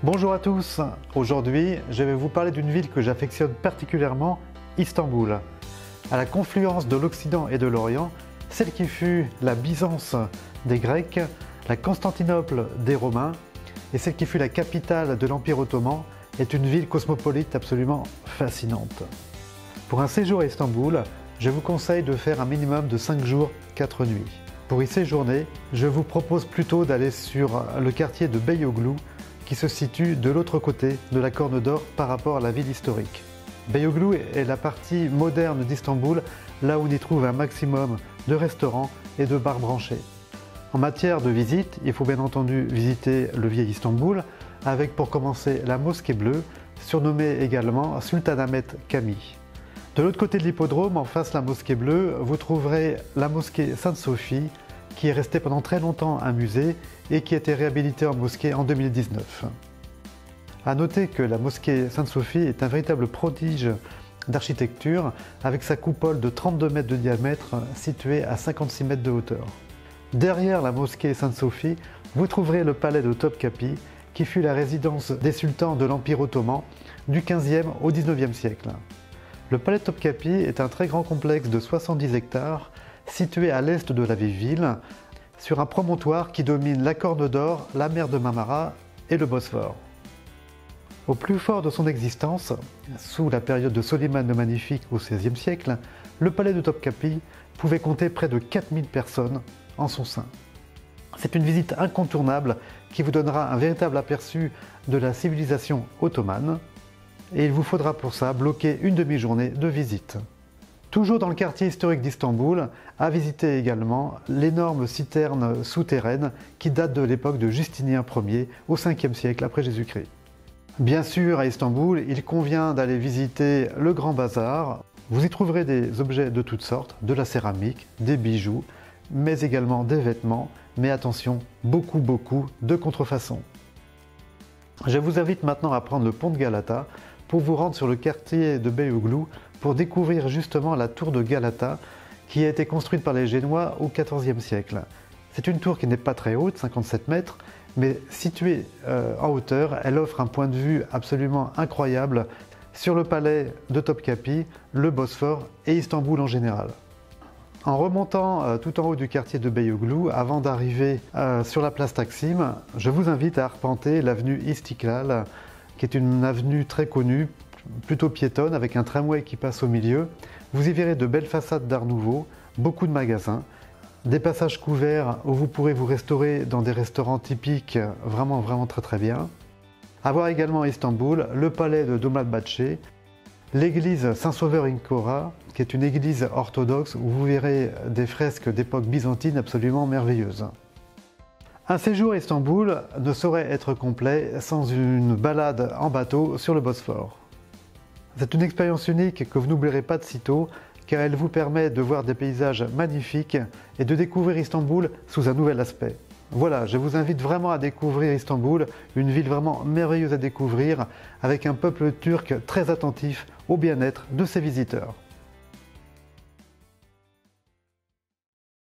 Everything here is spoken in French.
Bonjour à tous, aujourd'hui je vais vous parler d'une ville que j'affectionne particulièrement, Istanbul. À la confluence de l'Occident et de l'Orient, celle qui fut la Byzance des Grecs, la Constantinople des Romains et celle qui fut la capitale de l'Empire ottoman est une ville cosmopolite absolument fascinante. Pour un séjour à Istanbul, je vous conseille de faire un minimum de 5 jours, 4 nuits. Pour y séjourner, je vous propose plutôt d'aller sur le quartier de Beyoğlu qui se situe de l'autre côté de la Corne d'Or par rapport à la ville historique. Beyoğlu est la partie moderne d'Istanbul, là où on y trouve un maximum de restaurants et de bars branchés. En matière de visite, il faut bien entendu visiter le vieil Istanbul, avec pour commencer la mosquée bleue, surnommée également Sultanahmet Camii. De l'autre côté de l'hippodrome, en face de la mosquée bleue, vous trouverez la mosquée Sainte-Sophie, qui est restée pendant très longtemps un musée et qui a été réhabilitée en mosquée en 2019. A noter que la mosquée Sainte-Sophie est un véritable prodige d'architecture avec sa coupole de 32 mètres de diamètre située à 56 mètres de hauteur. Derrière la mosquée Sainte-Sophie, vous trouverez le palais de Topkapi qui fut la résidence des sultans de l'Empire ottoman du XVe au XIXe siècle. Le palais de Topkapi est un très grand complexe de 70 hectares situé à l'est de la vieille ville, sur un promontoire qui domine la Corne d'Or, la mer de Marmara et le Bosphore. Au plus fort de son existence, sous la période de Soliman le Magnifique au XVIe siècle, le palais de Topkapi pouvait compter près de 4000 personnes en son sein. C'est une visite incontournable qui vous donnera un véritable aperçu de la civilisation ottomane et il vous faudra pour ça bloquer une demi-journée de visite. Toujours dans le quartier historique d'Istanbul, à visiter également l'énorme citerne souterraine qui date de l'époque de Justinien Ier au 5e siècle après Jésus-Christ. Bien sûr, à Istanbul, il convient d'aller visiter le Grand Bazar. Vous y trouverez des objets de toutes sortes, de la céramique, des bijoux, mais également des vêtements, mais attention, beaucoup de contrefaçons. Je vous invite maintenant à prendre le pont de Galata pour vous rendre sur le quartier de Beyoğlu pour découvrir justement la tour de Galata qui a été construite par les Génois au XIVe siècle. C'est une tour qui n'est pas très haute, 57 mètres, mais située en hauteur, elle offre un point de vue absolument incroyable sur le palais de Topkapi, le Bosphore et Istanbul en général. En remontant tout en haut du quartier de Beyoğlu, avant d'arriver sur la place Taksim, je vous invite à arpenter l'avenue Istiklal, qui est une avenue très connue, plutôt piétonne, avec un tramway qui passe au milieu. Vous y verrez de belles façades d'art nouveau, beaucoup de magasins, des passages couverts où vous pourrez vous restaurer dans des restaurants typiques vraiment très bien. À voir également à Istanbul, le palais de Dolmabahçe, l'église Saint-Sauveur-in-Kora, qui est une église orthodoxe où vous verrez des fresques d'époque byzantine absolument merveilleuses. Un séjour à Istanbul ne saurait être complet sans une balade en bateau sur le Bosphore. C'est une expérience unique que vous n'oublierez pas de sitôt car elle vous permet de voir des paysages magnifiques et de découvrir Istanbul sous un nouvel aspect. Voilà, je vous invite vraiment à découvrir Istanbul, une ville vraiment merveilleuse à découvrir avec un peuple turc très attentif au bien-être de ses visiteurs.